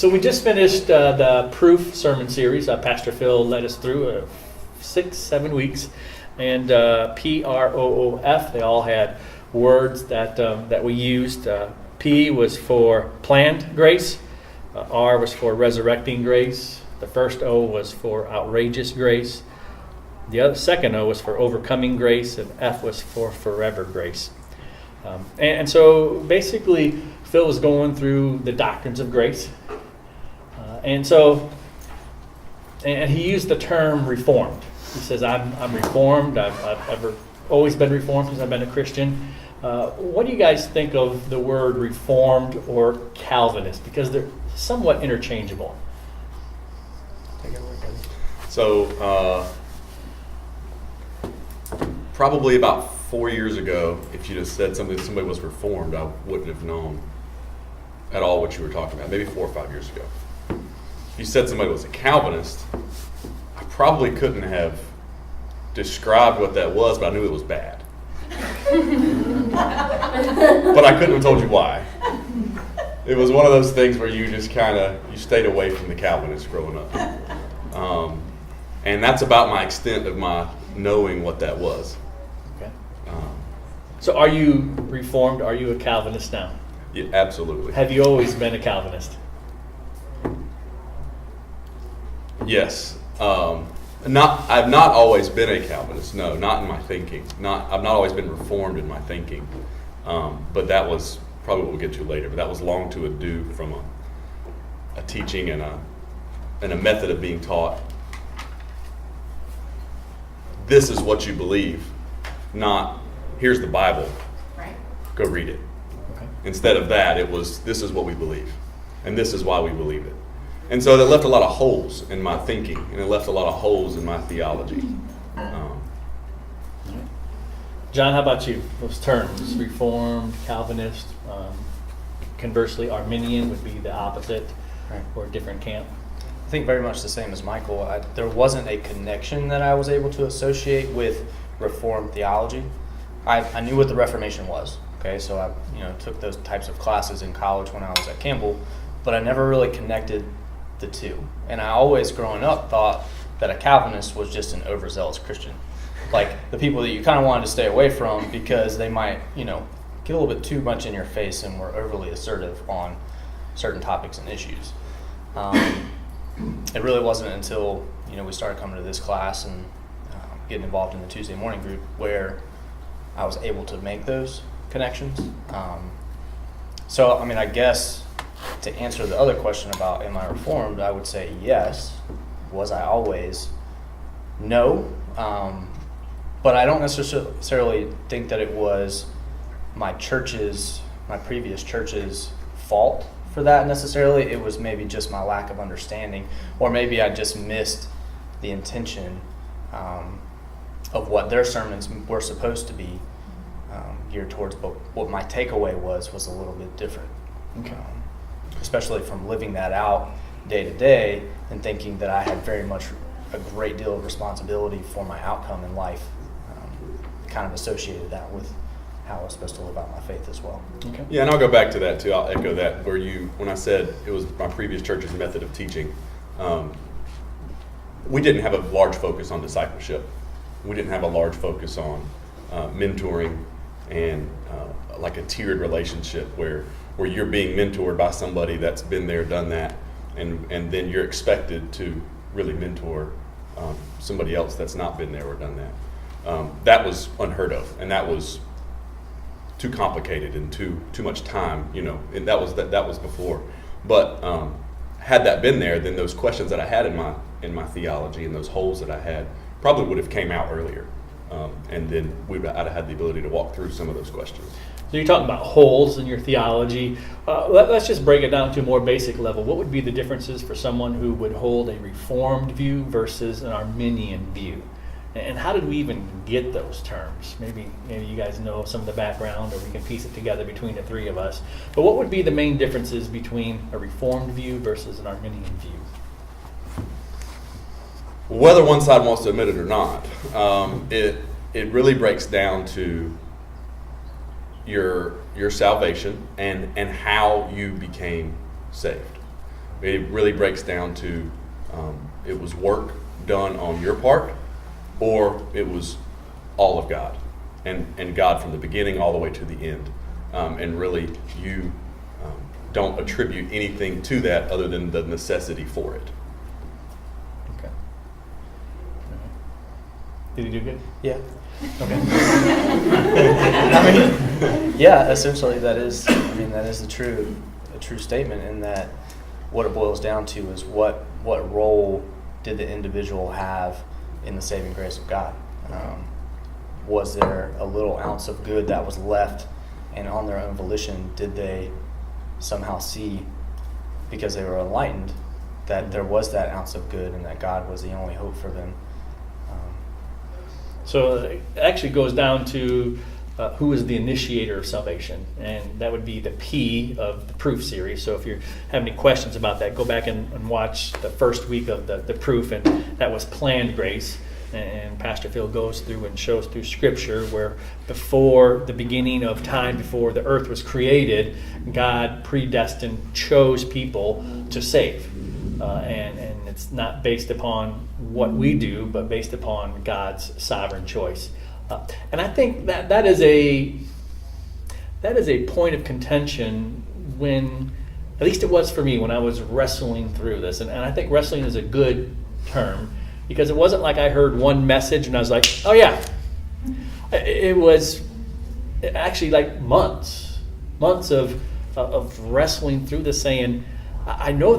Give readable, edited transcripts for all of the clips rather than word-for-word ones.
So we just finished the Proof sermon series. Pastor Phil led us through 6-7 weeks, and PROOF. They all had words that we used. P was for planned grace. R was for resurrecting grace. The first O was for outrageous grace. The second O was for overcoming grace, and F was for forever grace. And so basically, Phil was going through the doctrines of grace. And he used the term reformed. He says, I'm reformed. I've always been reformed since I've been a Christian. What do you guys think of the word reformed or Calvinist? Because they're somewhat interchangeable. Take it away, buddy. So, probably about 4 years ago, if you'd have said somebody was reformed, I wouldn't have known at all what you were talking about. Maybe 4 or 5 years ago. If you said somebody was a Calvinist, I probably couldn't have described what that was, but I knew it was bad. But I couldn't have told you why. It was one of those things where you just you stayed away from the Calvinists growing up. And that's about my extent of my knowing what that was. Okay. So are you reformed? Are you a Calvinist now? Yeah, absolutely. Have you always been a Calvinist? Yes. I've not always been a Calvinist. No, not in my thinking. I've not always been reformed in my thinking. But that was probably what we'll get to later. But that was long to do from a teaching and a method of being taught. This is what you believe, not here's the Bible. Right. Go read it. Okay. Instead of that, it was this is what we believe, and this is why we believe it. And so that left a lot of holes in my thinking, and it left a lot of holes in my theology. John, how about you? Those terms, Reformed, Calvinist, conversely, Arminian would be the opposite, Right. or a different camp. I think very much the same as Michael. There wasn't a connection that I was able to associate with Reformed theology. I knew what the Reformation was. Okay, so I took those types of classes in college when I was at Campbell, but I never really connected the two. And I always, growing up, thought that a Calvinist was just an overzealous Christian, like the people that you kind of wanted to stay away from because they might, get a little bit too much in your face and were overly assertive on certain topics and issues. It really wasn't until we started coming to this class and getting involved in the Tuesday morning group where I was able to make those connections. So I guess to answer the other question about am I reformed, I would say yes. Was I always? No. But I don't necessarily think that it was my previous church's fault for that necessarily. It was maybe just my lack of understanding, or maybe I just missed the intention of what their sermons were supposed to be geared towards. But what my takeaway was a little bit different. Okay. Especially from living that out day to day and thinking that I had very much a great deal of responsibility for my outcome in life. Kind of associated that with how I was supposed to live out my faith as well. Okay. Yeah, and I'll go back to that too. I'll echo that when I said it was my previous church's method of teaching, we didn't have a large focus on discipleship. We didn't have a large focus on mentoring and like a tiered relationship where you're being mentored by somebody that's been there, done that, and then you're expected to really mentor somebody else that's not been there or done that. That was unheard of, and that was too complicated and too much time, and that was before. But had that been there, then those questions that I had in my theology and those holes that I had probably would have came out earlier, and then I'd have had the ability to walk through some of those questions. So you're talking about holes in your theology. Let's just break it down to a more basic level. What would be the differences for someone who would hold a Reformed view versus an Arminian view? And how did we even get those terms? Maybe you guys know some of the background, or we can piece it together between the three of us. But what would be the main differences between a Reformed view versus an Arminian view? Whether one side wants to admit it or not, it really breaks down to your salvation and how you became saved. it really breaks down to it was work done on your part, or it was all of God, and God from the beginning all the way to the end. And really, you don't attribute anything to that other than the necessity for it. Okay. Did he do good? Yeah. Okay. I mean, yeah, essentially that is a true statement, in that what it boils down to is what role did the individual have in the saving grace of God? Was there a little ounce of good that was left, and on their own volition did they somehow see, because they were enlightened, that there was that ounce of good and that God was the only hope for them? So it actually goes down to who is the initiator of salvation, and that would be the P of the proof series. So if you have any questions about that, go back and watch the first week of the proof, and that was planned grace. And Pastor Phil goes through and shows through Scripture where before the beginning of time, before the earth was created, God predestined, chose people to save. And it's not based upon what we do, but based upon God's sovereign choice. And I think that is a point of contention when, at least it was for me when I was wrestling through this. And I think wrestling is a good term, because it wasn't like I heard one message and I was like, oh yeah. It was actually like months of wrestling through this, saying, I don't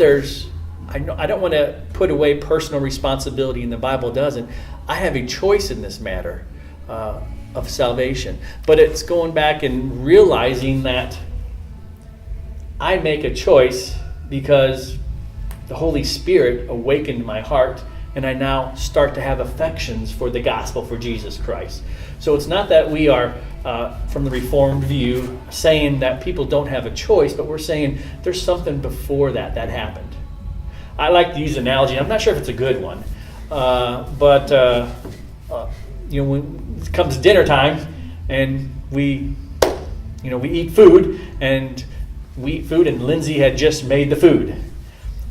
want to put away personal responsibility, and the Bible doesn't. I have a choice in this matter of salvation. But it's going back and realizing that I make a choice because the Holy Spirit awakened my heart, and I now start to have affections for the gospel, for Jesus Christ. So it's not that we are, from the Reformed view, saying that people don't have a choice, but we're saying there's something before that happened. I like to use an analogy. I'm not sure if it's a good one, but when it comes dinner time and we eat food, and Lindsay had just made the food.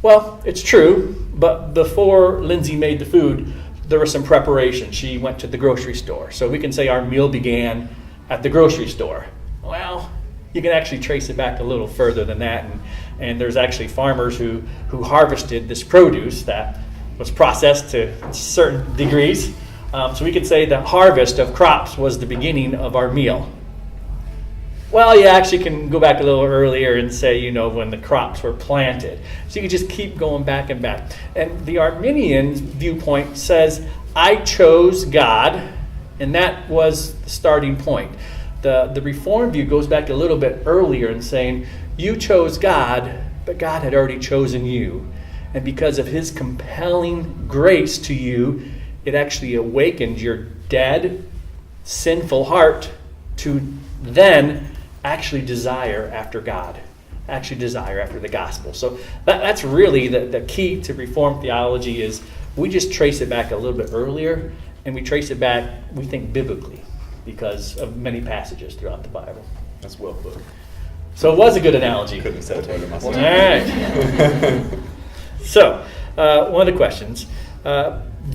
Well, it's true, but before Lindsay made the food, there was some preparation. She went to the grocery store. So we can say our meal began at the grocery store. Well, you can actually trace it back a little further than that, and there's actually farmers who harvested this produce that was processed to certain degrees. So we could say the harvest of crops was the beginning of our meal. Well, you actually can go back a little earlier and say, when the crops were planted. So you can just keep going back and back. And the Arminian viewpoint says, I chose God, and that was the starting point. The Reformed view goes back a little bit earlier and saying, you chose God, but God had already chosen you. And because of his compelling grace to you, it actually awakened your dead, sinful heart to then actually desire after God, actually desire after the gospel. So that's really the key to Reformed theology, is we just trace it back a little bit earlier, and we trace it back, we think, biblically, because of many passages throughout the Bible. That's well put. So it was a good analogy. Couldn't have said it better myself. All right. So, one of the questions.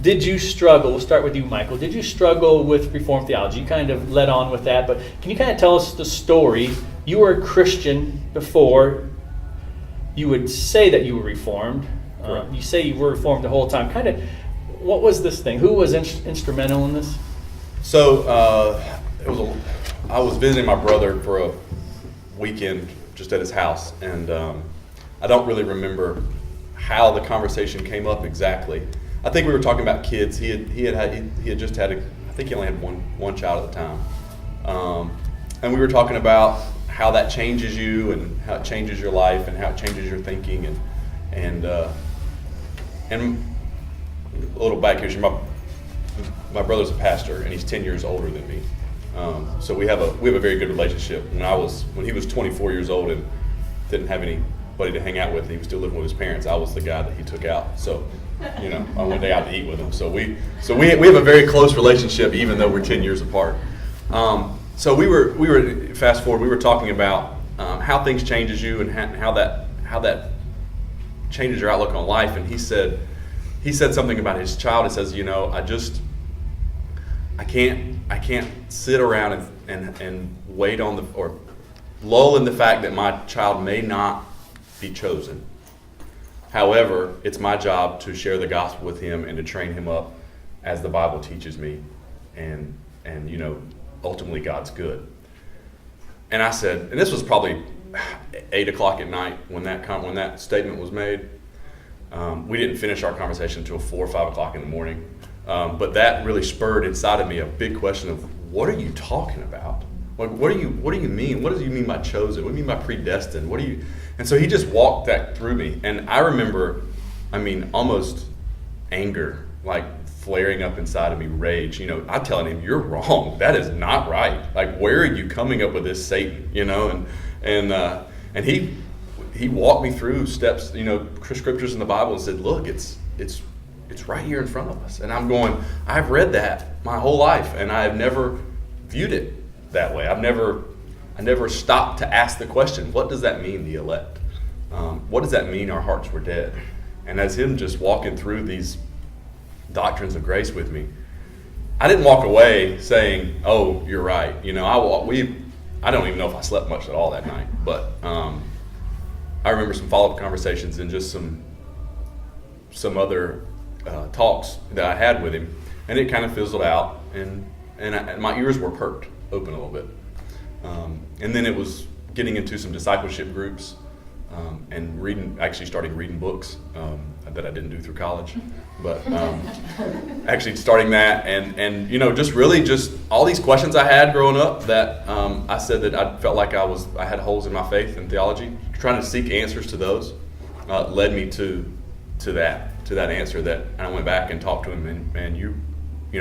Did you struggle? We'll start with you, Michael. Did you struggle with Reformed theology? You kind of led on with that, but can you kind of tell us the story? You were a Christian before. You would say that you were Reformed. You say you were Reformed the whole time. Kind of, what was this thing? Who was instrumental in this? So I was visiting my brother for a weekend just at his house, and I don't really remember how the conversation came up exactly. I think we were talking about kids. He had just had I think he only had one child at the time, and we were talking about how that changes you and how it changes your life and how it changes your thinking and a little back history. My brother's a pastor, and he's 10 years older than me. So we have a very good relationship. When he was 24 years old and didn't have anybody to hang out with, he was still living with his parents, I was the guy that he took out. So, on one day out to eat with him. So we have a very close relationship, even though we're 10 years apart. So we were fast forward. We were talking about how things changes you and how that changes your outlook on life. And he said something about his child. It says, I can't sit around and wait on or lull in the fact that my child may not be chosen. However, it's my job to share the gospel with him and to train him up as the Bible teaches me, and ultimately God's good. And I said, and this was probably 8 o'clock at night when that statement was made. We didn't finish our conversation until 4 or 5 o'clock in the morning. But that really spurred inside of me a big question of, what are you talking about? Like, what do you mean? What do you mean by chosen? What do you mean by predestined? And so he just walked that through me. And I remember, almost anger, like flaring up inside of me, rage. I'm telling him, you're wrong. That is not right. Like, where are you coming up with this, Satan? And he walked me through steps, scriptures in the Bible, and said, look, it's right here in front of us. And I'm going, I've read that my whole life, and I have never viewed it that way. I never stopped to ask the question, what does that mean, the elect? What does that mean, our hearts were dead? And as him just walking through these doctrines of grace with me, I didn't walk away saying, oh, you're right. I don't even know if I slept much at all that night, but I remember some follow-up conversations and just some other talks that I had with him, and it kind of fizzled out, and my ears were perked open a little bit. And then it was getting into some discipleship groups and starting reading books that I didn't do through college, but actually starting that, and just all these questions I had growing up that I said that I felt like I had holes in my faith and theology. Trying to seek answers to those led me to that answer, that I went back and talked to him, and man,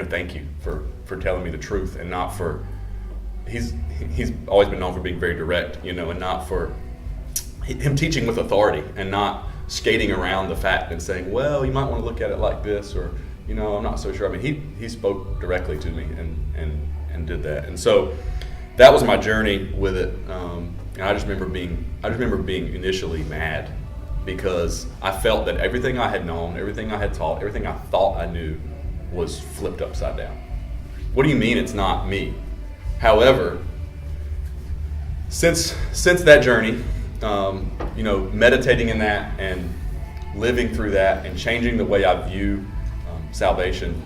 thank you for telling me the truth, and not for, he's always been known for being very direct, and not for him teaching with authority and not skating around the fact and saying, well, you might want to look at it like this, or I'm not so sure. He spoke directly to me and did that, and so that was my journey with it. And I just remember being initially mad, because I felt that everything I had known, everything I had taught, everything I thought I knew was flipped upside down. What do you mean it's not me? However, since that journey, meditating in that and living through that and changing the way I view salvation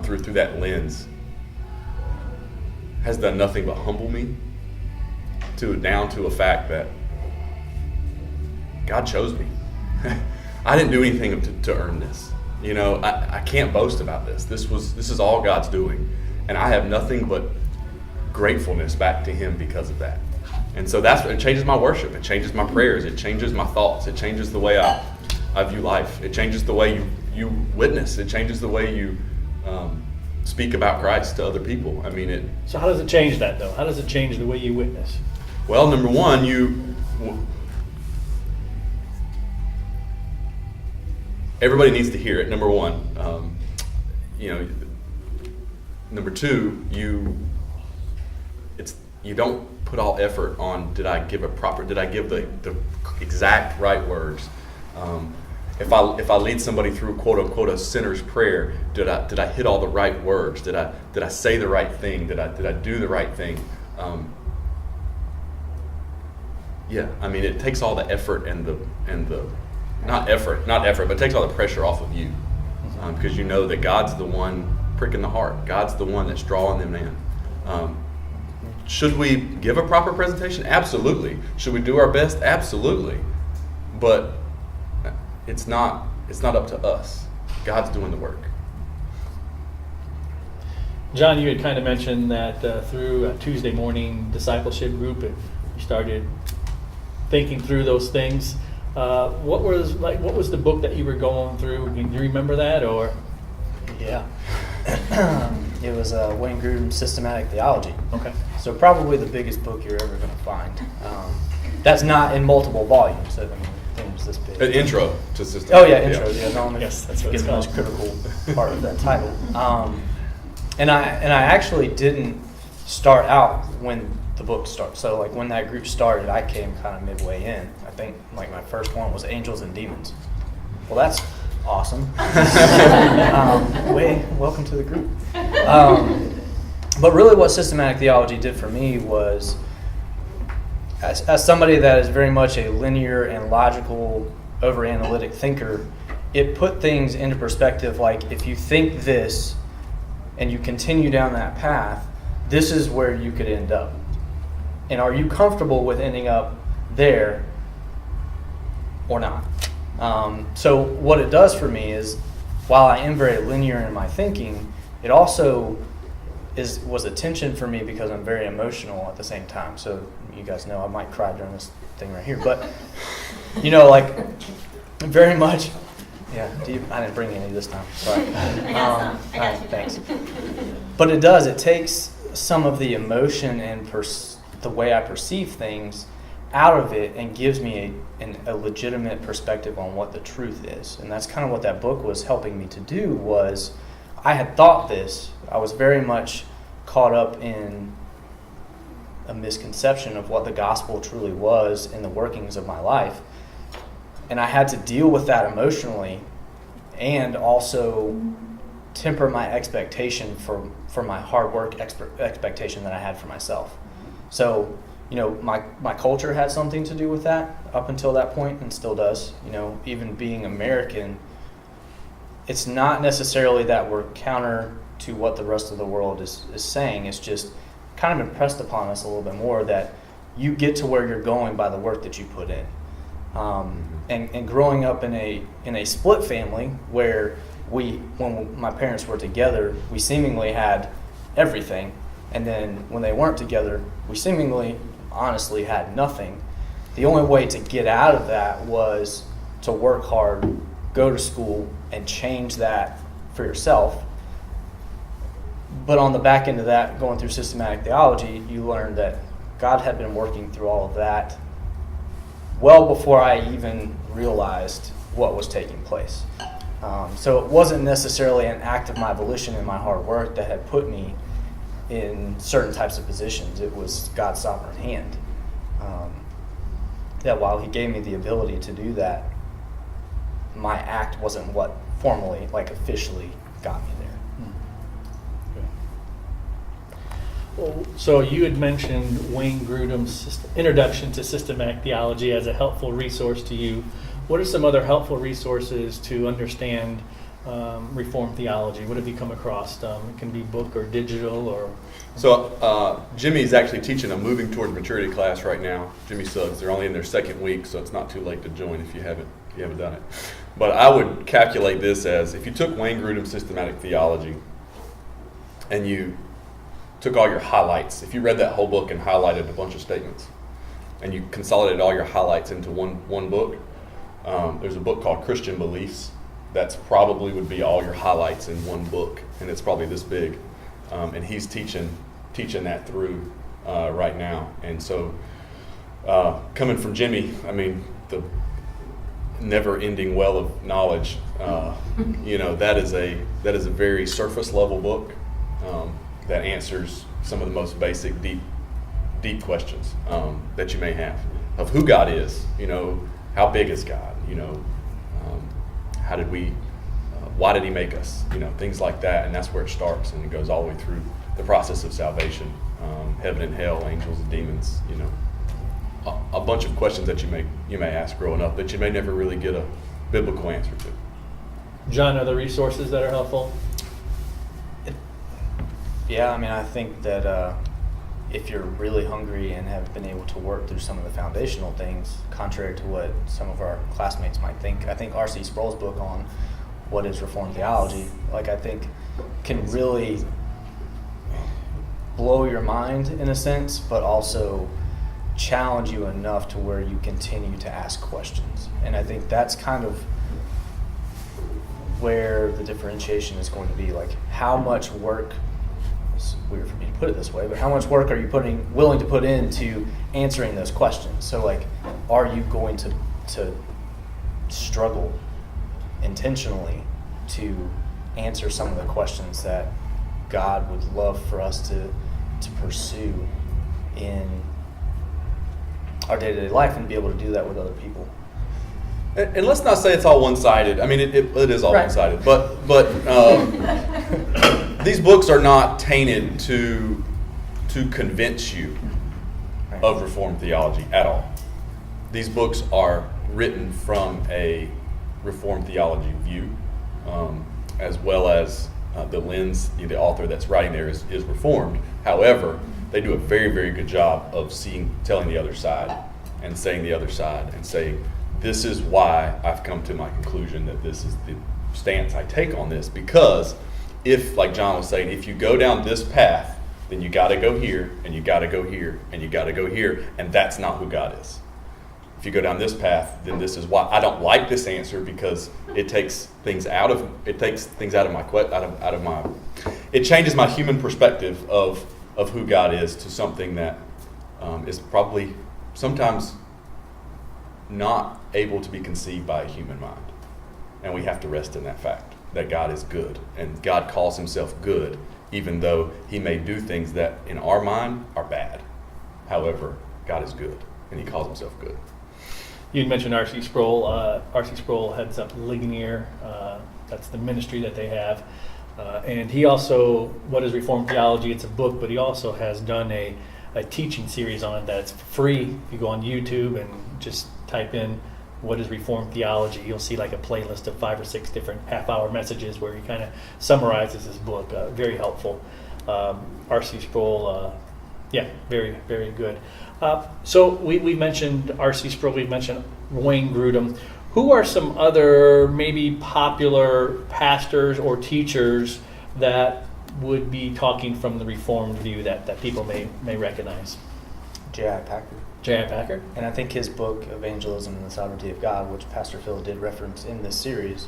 through that lens has done nothing but humble me down to a fact that God chose me. I didn't do anything to earn this. I can't boast about this. This is all God's doing, and I have nothing but gratefulness back to Him because of that. And so it changes my worship. It changes my prayers. It changes my thoughts. It changes the way I view life. It changes the way you witness. It changes the way you speak about Christ to other people. So how does it change that, though? How does it change the way you witness? Well, number one, everybody needs to hear it. Number one, number two, you don't put all effort on, did I give the exact right words? If I lead somebody through quote unquote a sinner's prayer, did I hit all the right words? Did I say the right thing? Did I do the right thing? It takes all the effort and the not effort, but it takes all the pressure off of you, because you know that God's the one pricking the heart. God's the one that's drawing them in. Should we give a proper presentation? Absolutely. Should we do our best? Absolutely. But it's not up to us. God's doing the work. John, you had kind of mentioned that through a Tuesday morning discipleship group, you started thinking through those things. What was the book that you were going through? Do you remember that, or? Yeah. It was Wayne Grudem's Systematic Theology. Okay. So probably the biggest book you're ever going to find. That's not in multiple volumes. I think it was this big. An intro to system. Oh yeah, intro. Yeah, no, yes, that's what gets it's the most called. critical part of that title. And I actually didn't start out when the book started. So when that group started, I came kind of midway in. I think my first one was Angels and Demons. Well, that's awesome. Welcome to the group. But really what systematic theology did for me was, as somebody that is very much a linear and logical, over-analytic thinker, it put things into perspective. Like, if you think this and you continue down that path, this is where you could end up. And are you comfortable with ending up there or not? So what it does for me is, while I am very linear in my thinking, it also was a tension for me because I'm very emotional at the same time. So you guys know I might cry during this thing right here. But, like, very much, yeah, I didn't bring any this time. Sorry. I got some. I got you. Thanks. But it takes some of the emotion and the way I perceive things out of it and gives me a legitimate perspective on what the truth is. And that's kind of what that book was helping me to do. Was I had thought this. I was very much caught up in a misconception of what the gospel truly was in the workings of my life. And I had to deal with that emotionally and also temper my expectation for my hard work expectation that I had for myself. So, my culture had something to do with that up until that point, and still does. Even being American, it's not necessarily that we're counter to what the rest of the world is saying. It's just kind of impressed upon us a little bit more that you get to where you're going by the work that you put in. And growing up in a split family where when my parents were together, we seemingly had everything, and then when they weren't together, we seemingly, honestly, had nothing. The only way to get out of that was to work hard, go to school, and change that for yourself. But on the back end of that, going through systematic theology, you learned that God had been working through all of that well before I even realized what was taking place. So it wasn't necessarily an act of my volition and my hard work that had put me in certain types of positions. It was God's sovereign hand. That while He gave me the ability to do that, my act wasn't what formally, officially got me there. So you had mentioned Wayne Grudem's Introduction to Systematic Theology as a helpful resource to you. What are some other helpful resources to understand Reformed theology? What have you come across? It can be book or digital or... So Jimmy's actually teaching a Moving Towards Maturity class right now. Jimmy Suggs. They're only in their second week, so it's not too late to join if you haven't done it. But I would calculate this as, if you took Wayne Grudem's Systematic Theology and you took all your highlights, if you read that whole book and highlighted a bunch of statements, and you consolidated all your highlights into one book, there's a book called Christian Beliefs that's probably would be all your highlights in one book, and it's probably this big. And he's teaching that through right now. And so coming from Jimmy, the never-ending well of knowledge, that is a very surface level book that answers some of the most basic deep questions that you may have of who God is. How big is God? How did we? Why did He make us? Things like that, and that's where it starts, and it goes all the way through the process of salvation, heaven and hell, angels and demons. A bunch of questions that you may ask growing up that you may never really get a biblical answer to. John, other resources that are helpful? Yeah, I think that if you're really hungry and have been able to work through some of the foundational things, contrary to what some of our classmates might think, I think R.C. Sproul's book on what is Reformed theology, I think can really blow your mind in a sense, but also challenge you enough to where you continue to ask questions. And I think that's kind of where the differentiation is going to be. How much work, it's weird for me to put it this way, but how much work are you willing to put into answering those questions? So are you going to struggle intentionally to answer some of the questions that God would love for us to pursue in our day-to-day life, and be able to do that with other people? And let's not say it's all one-sided. I mean, it is all Right. one-sided. But these books are not tainted to convince you of Reformed theology at all. These books are written from a Reformed theology view, as well as the lens, the author that's writing there is Reformed. However, they do a very, very good job of telling the other side and saying the other side and saying, this is why I've come to my conclusion that this is the stance I take on this. Because if, like John was saying, if you go down this path, then you got to go here, and you got to go here, and you got to go here, and that's not who God is. If you go down this path, then this is why I don't like this answer, because it takes things out of my it changes my human perspective of who God is to something that is probably sometimes not able to be conceived by a human mind. And we have to rest in that fact that God is good, and God calls himself good, even though he may do things that in our mind are bad. However, God is good, and he calls himself good. You mentioned R.C. Sproul. R.C. Sproul heads up Ligonier. That's the ministry that they have. And he also, What is Reformed Theology? It's a book, but he also has done a teaching series on it that's free. If you go on YouTube and just type in What is Reformed Theology, you'll see like a playlist of 5 or 6 different half-hour messages where he kind of summarizes his book. Very helpful. R.C. Sproul, very, very good. So we mentioned R.C. Sproul, we mentioned Wayne Grudem. Who are some other maybe popular pastors or teachers that would be talking from the Reformed view that people may recognize? J.I. Packer. J.I. Packer? And I think his book, Evangelism and the Sovereignty of God, which Pastor Phil did reference in this series,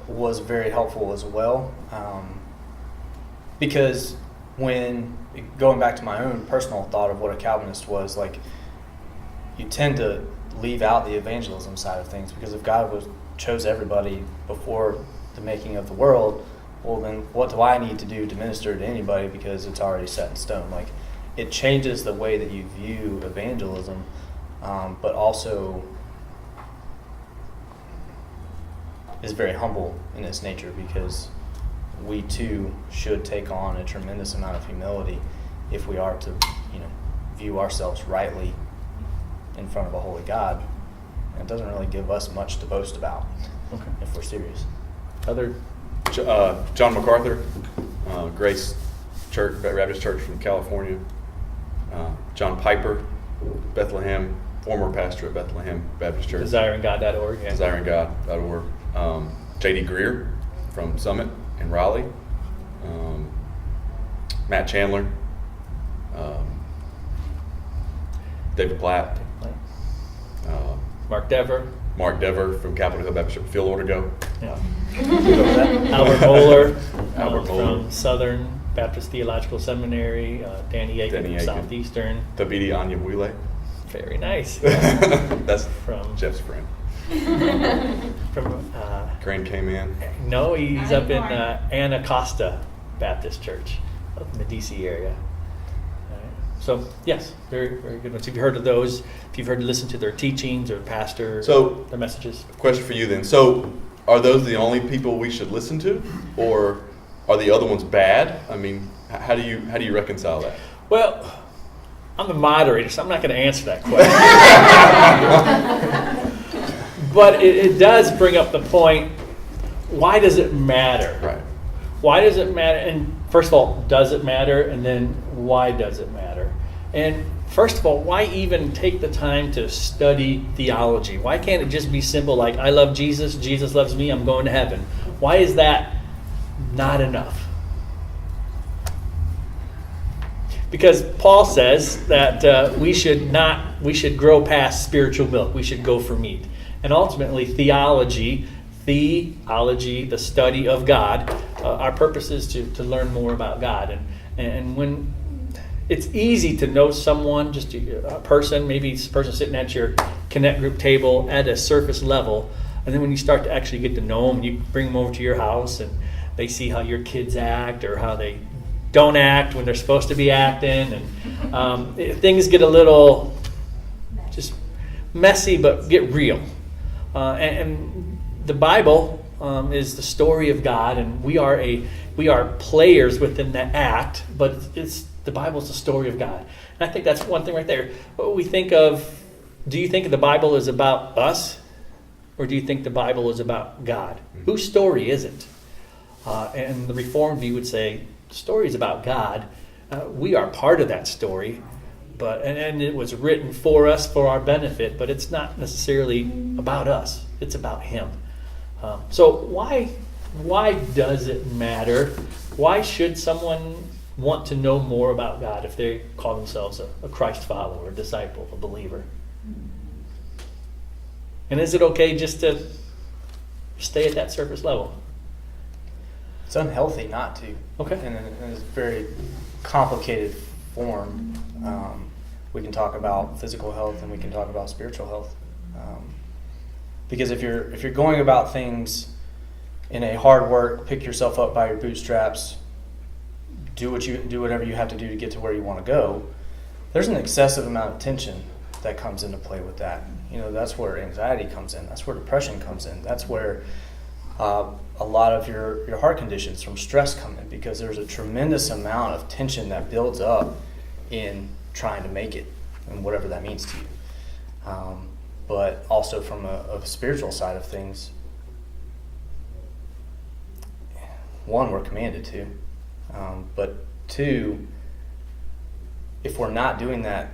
was very helpful as well. Because when, going back to my own personal thought of what a Calvinist was, like, you tend to leave out the evangelism side of things, because if God chose everybody before the making of the world, well then what do I need to do to minister to anybody, because it's already set in stone? Like, it changes the way that you view evangelism, but also is very humble in its nature, because we too should take on a tremendous amount of humility if we are to, view ourselves rightly in front of a holy God. And it doesn't really give us much to boast about, if we're serious. Other? John MacArthur, Grace Church, Baptist Church from California. John Piper, Bethlehem, former pastor at Bethlehem Baptist Church. DesiringGod.org. Yeah. DesiringGod.org. J.D. Greer from Summit in Raleigh. Matt Chandler. David Platt. Mark Dever. Mark Dever from Capitol Hill Baptist Church. Phil Ortego. Yeah. Albert Moeller. Albert Moeller. From Southern Baptist Theological Seminary. Danny Aiken from Southeastern. Tabidi Anyabwile. Very nice. That's from Jeff's friend. From Grand Cayman. No, he's up in Anacostia Baptist Church, up in the D.C. area. All right. So yes, very, very good ones. Have you heard of those? If you've heard to listen to their teachings or pastor, their messages. Question for you then. So, are those the only people we should listen to, or are the other ones bad? I mean, how do you reconcile that? Well, I'm the moderator, so I'm not going to answer that question. But it does bring up the point, why does it matter? Right. Why does it matter? And first of all, does it matter? And then why does it matter? And first of all, why even take the time to study theology? Why can't it just be simple like, I love Jesus, Jesus loves me, I'm going to heaven? Why is that not enough? Because Paul says that we should grow past spiritual milk. We should go for meat. And ultimately, theology, the study of God, our purpose is to learn more about God. And when it's easy to know someone, just a person, maybe a person sitting at your Connect group table at a surface level, and then when you start to actually get to know them, you bring them over to your house and they see how your kids act or how they don't act when they're supposed to be acting, and things get a little just messy, but get real. And the Bible is the story of God, and we are players within that act. But the Bible is the story of God, and I think that's one thing right there. What we think of. Do you think the Bible is about us, or do you think the Bible is about God? Whose story is it? And the Reformed view would say the story is about God. We are part of that story, and it was written for us, for our benefit, but it's not necessarily about us. It's about Him. So why does it matter? Why should someone want to know more about God if they call themselves a Christ follower, a disciple, a believer? And is it okay just to stay at that surface level? It's unhealthy not to. Okay. And it's a very complicated form. We can talk about physical health and we can talk about spiritual health. Because if you're going about things in a hard work, pick yourself up by your bootstraps, do whatever you have to do to get to where you want to go, there's an excessive amount of tension that comes into play with that. That's where anxiety comes in. That's where depression comes in. That's where a lot of your heart conditions from stress come in, because there's a tremendous amount of tension that builds up in trying to make it, and whatever that means to you. But also from a spiritual side of things, one, we're commanded to. But two, if we're not doing that,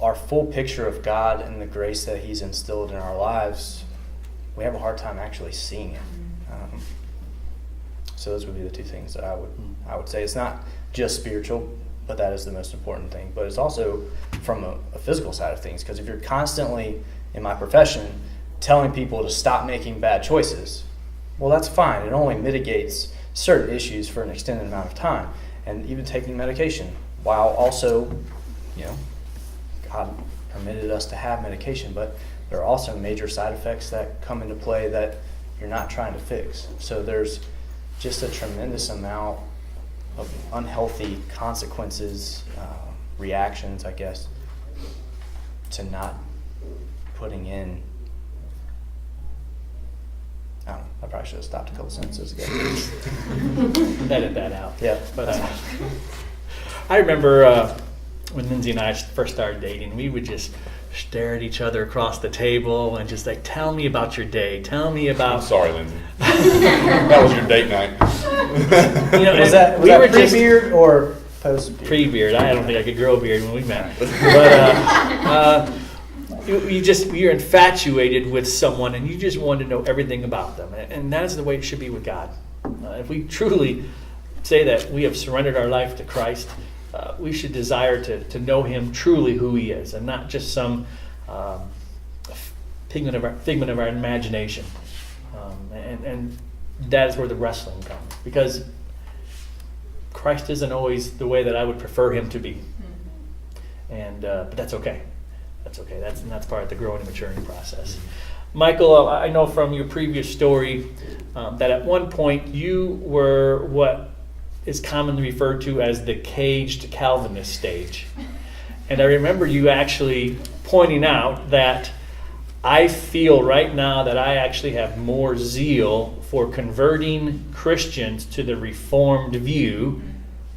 our full picture of God and the grace that He's instilled in our lives, we have a hard time actually seeing it. So those would be the two things that I would say. It's not just spiritual, but that is the most important thing. But it's also from a physical side of things, because if you're constantly, in my profession, telling people to stop making bad choices, well, that's fine. It only mitigates certain issues for an extended amount of time. And even taking medication, while also, God permitted us to have medication, but there are also major side effects that come into play that you're not trying to fix. So there's just a tremendous amount of unhealthy consequences, reactions, I guess, to not putting in. I don't know, I probably should have stopped a couple sentences ago. Edit that out. Yeah. But I remember when Lindsay and I first started dating, we would just stare at each other across the table and just like, tell me about your day. Tell me about. I'm sorry, Lindsay. That was your date night. Was that pre-beard or post-beard? Pre-beard. I don't think I could grow a beard when we met. But you're infatuated with someone and you just want to know everything about them. And that is the way it should be with God. If we truly say that we have surrendered our life to Christ, we should desire to know Him truly who He is, and not just some figment of our imagination. And that is where the wrestling comes, because Christ isn't always the way that I would prefer Him to be. And but that's okay. That's okay. That's part of the growing and maturing process. Michael, I know from your previous story that at one point you were what is commonly referred to as the caged Calvinist stage. And I remember you actually pointing out that I feel right now that I actually have more zeal for converting Christians to the Reformed view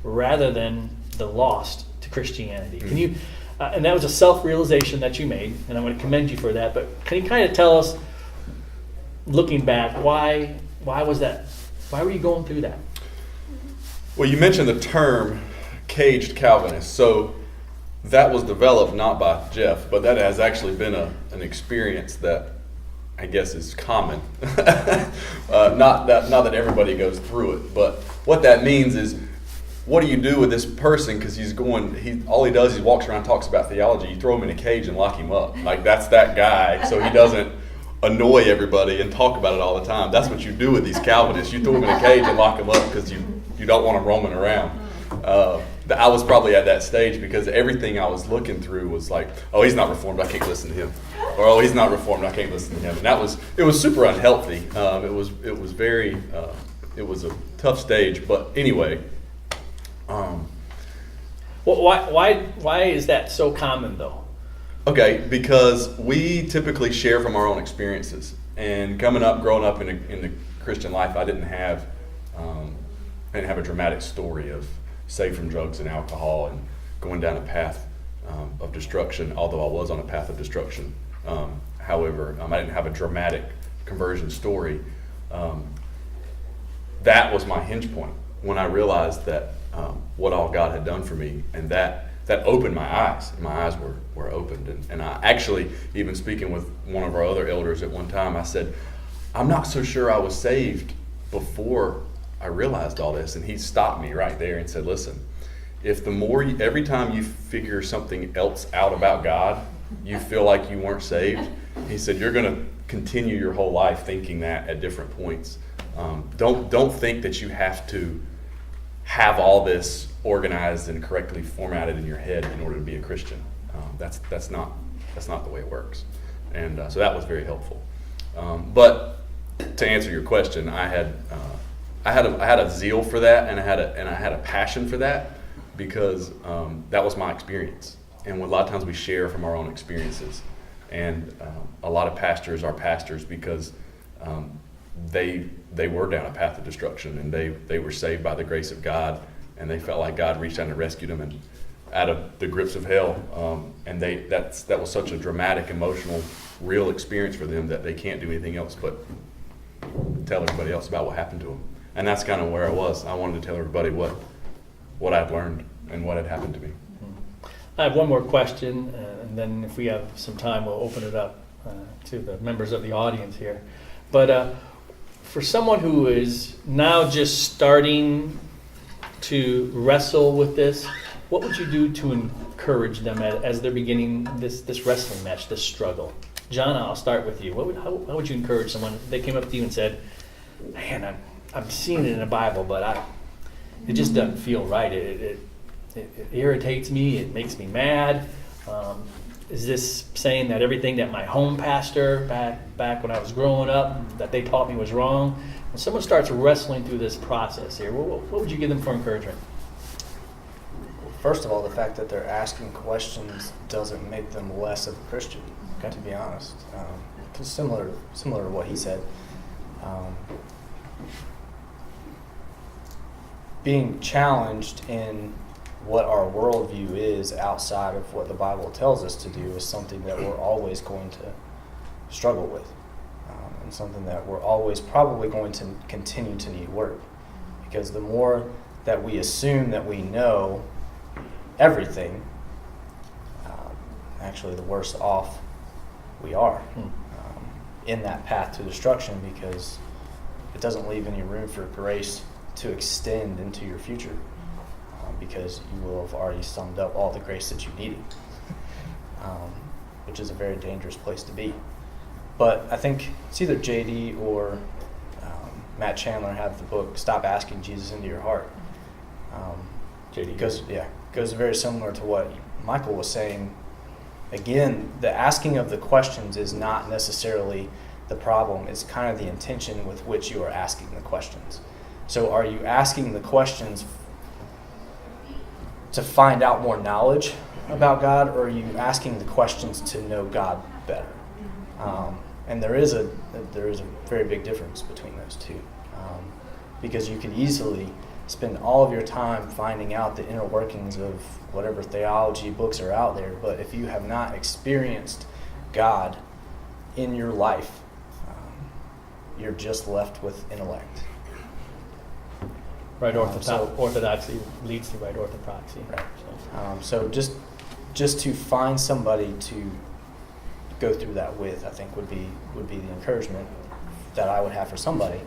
rather than the lost to Christianity. Can you, and that was a self-realization that you made, and I'm going to commend you for that, but can you kind of tell us, looking back, why was that? Why were you going through that? Well, you mentioned the term caged Calvinist. So that was developed not by Jeff, but that has actually been an experience that I guess is common. Not that everybody goes through it, but what that means is, what do you do with this person? Because all he does is walks around and talks about theology. You throw him in a cage and lock him up. Like, that's that guy, so he doesn't annoy everybody and talk about it all the time. That's what you do with these Calvinists. You throw them in a cage and lock them up because you don't want them roaming around. I was probably at that stage because everything I was looking through was like, oh, he's not Reformed, I can't listen to him. Or, oh, he's not Reformed, I can't listen to him. And it was super unhealthy. It was a tough stage. But anyway. Well, why is that so common though? Okay, because we typically share from our own experiences. And growing up in the Christian life, I didn't have a dramatic story of saved from drugs and alcohol and going down a path of destruction, although I was on a path of destruction. However, I didn't have a dramatic conversion story. That was my hinge point when I realized that what all God had done for me, and that opened my eyes. My eyes were opened. And I actually, even speaking with one of our other elders at one time, I said, I'm not so sure I was saved before I realized all this. And he stopped me right there and said, listen, if every time you figure something else out about God, you feel like you weren't saved, he said, you're going to continue your whole life thinking that at different points. Don't think that you have to have all this organized and correctly formatted in your head in order to be a Christian. That's not the way it works. And so that was very helpful. But to answer your question, I had a zeal for that, and I had a passion for that because that was my experience. And a lot of times we share from our own experiences. And a lot of pastors are pastors because they were down a path of destruction, and they were saved by the grace of God, and they felt like God reached out and rescued them and out of the grips of hell. And that was such a dramatic, emotional, real experience for them that they can't do anything else but tell everybody else about what happened to them. And that's kind of where I was. I wanted to tell everybody what I'd learned and what had happened to me. I have one more question, and then if we have some time, we'll open it up to the members of the audience here. But for someone who is now just starting to wrestle with this, what would you do to encourage them as they're beginning this wrestling match, this struggle? John, I'll start with you. How would you encourage someone if they came up to you and said, man, I'm seeing it in the Bible, but it just doesn't feel right. It irritates me. It makes me mad. Is this saying that everything that my home pastor back when I was growing up that they taught me was wrong? When someone starts wrestling through this process here, what would you give them for encouragement? First of all, the fact that they're asking questions doesn't make them less of a Christian, Okay. to be honest. Similar to what he said. Being challenged in what our worldview is outside of what the Bible tells us to do is something that we're always going to struggle with, and something that we're always probably going to continue to need work. Because the more that we assume that we know everything, actually the worse off we are in that path to destruction, because it doesn't leave any room for grace to extend into your future, because you will have already summed up all the grace that you needed, which is a very dangerous place to be. But I think it's either JD or Matt Chandler have the book Stop Asking Jesus Into Your Heart. JD. Goes very similar to what Michael was saying. Again, the asking of the questions is not necessarily the problem. It's kind of the intention with which you are asking the questions. So are you asking the questions to find out more knowledge about God, or are you asking the questions to know God better? And there is a very big difference between those two, because you could easily spend all of your time finding out the inner workings of whatever theology books are out there, but if you have not experienced God in your life, you're just left with intellect. Right orthodoxy leads to right orthodoxy. Right. So just to find somebody to go through that with, I think would be the encouragement that I would have for somebody.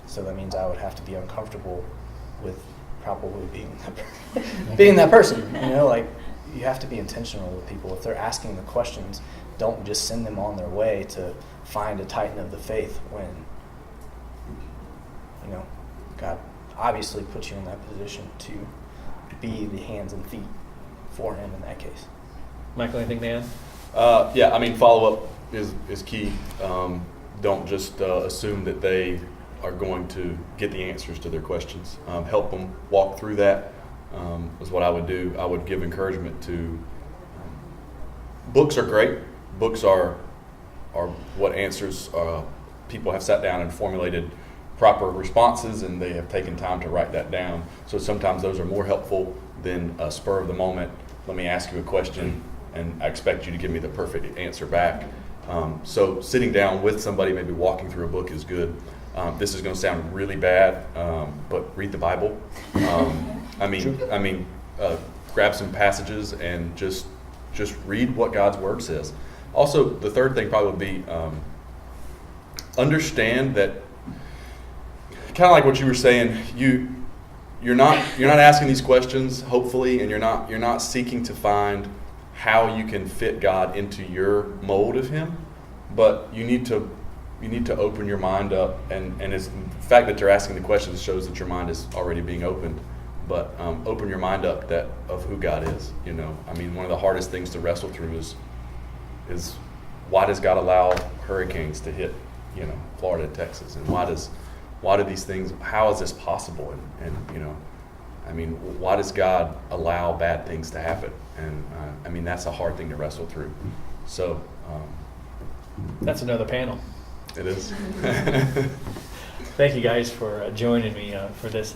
So that means I would have to be uncomfortable with probably being that person. Like, you have to be intentional with people. If they're asking the questions, don't just send them on their way to find a titan of the faith when God obviously put you in that position to be the hands and feet for him in that case. Michael, anything to add? Follow-up is key. Don't just assume that they are going to get the answers to their questions. Help them walk through that is what I would do. I would give encouragement to books are great. Books are what answers. People have sat down and formulated proper responses, and they have taken time to write that down. So sometimes those are more helpful than a spur of the moment. Let me ask you a question, and I expect you to give me the perfect answer back. So sitting down with somebody, maybe walking through a book is good. This is going to sound really bad, but read the Bible. Grab some passages and just read what God's Word says. Also, the third thing probably would be understand that, kind of like what you were saying, you're not asking these questions, hopefully, and you're not seeking to find how you can fit God into your mold of Him, but you need to open your mind up, and it's the fact that you're asking the questions shows that your mind is already being opened. But open your mind up of who God is. One of the hardest things to wrestle through is why does God allow hurricanes to hit Florida and Texas, and why do these things? How is this possible? And why does God allow bad things to happen? And that's a hard thing to wrestle through. So That's another panel. it is. Thank you guys for joining me for this.